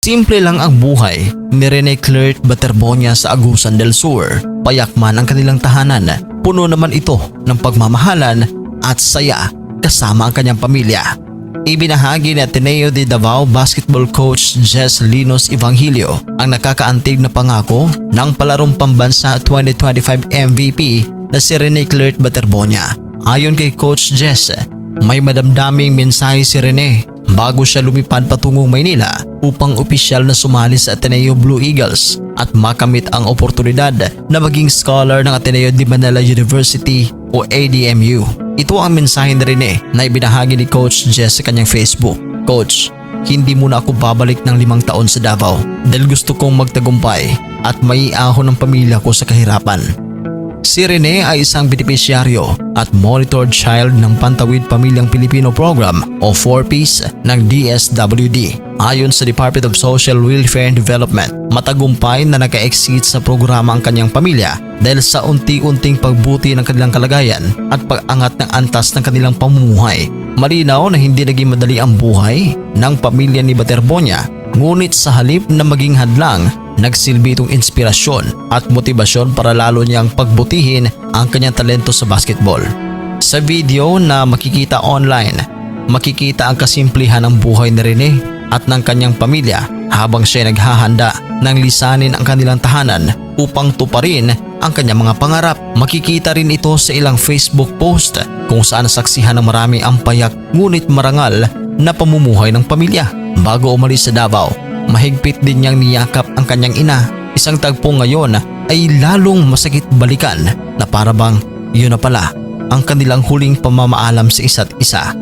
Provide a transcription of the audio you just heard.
Simple lang ang buhay ni Rene Claire Baterbonia sa Agusan del Sur. Payak man ang kanilang tahanan, puno naman ito ng pagmamahalan at saya kasama ang kanyang pamilya. Ibinahagi ni Ateneo de Davao basketball coach Jess Linos Evangelio ang nakakaantig na pangako ng palarong pambansa 2025 MVP na si Rene Claire Baterbonia. Ayon kay Coach Jess, may madamdaming mensahe si Rene bago siya lumipad patungong Maynila upang opisyal na sumali sa Ateneo Blue Eagles at makamit ang oportunidad na maging scholar ng Ateneo de Manila University o ADMU. Ito ang mensahe ni Rene na ibinahagi ni Coach Jess sa kanyang Facebook. Coach, hindi muna ako babalik ng 5 taon sa Davao dahil gusto kong magtagumpay at maiahon ng pamilya ko sa kahirapan. Si Rene ay isang benepisyaryo at monitored child ng Pantawid Pamilyang Pilipino Program o 4Ps ng DSWD. Ayon sa Department of Social Welfare and Development, matagumpay na naka-exceed sa programa ang kanyang pamilya dahil sa unti-unting pagbuti ng kanilang kalagayan at pag-angat ng antas ng kanilang pamumuhay. Malinaw na hindi naging madali ang buhay ng pamilya ni Baterbonia, ngunit sa halip na maging hadlang, nagsilbi itong inspirasyon at motibasyon para lalo niyang pagbutihin ang kanyang talento sa basketball. Sa video na makikita online, makikita ang kasimplihan ng buhay ni Rene at ng kanyang pamilya habang siya naghahanda ng lisanin ang kanilang tahanan upang tuparin ang kanyang mga pangarap. Makikita rin ito sa ilang Facebook post kung saan saksihan ng marami ang payak ngunit marangal na pamumuhay ng pamilya. Bago umalis sa Davao, mahigpit din niyang niyakap ang kanyang ina. Isang tagpo ngayon ay lalong masakit balikan na parabang yun na pala ang kanilang huling pamamaalam sa isa't isa.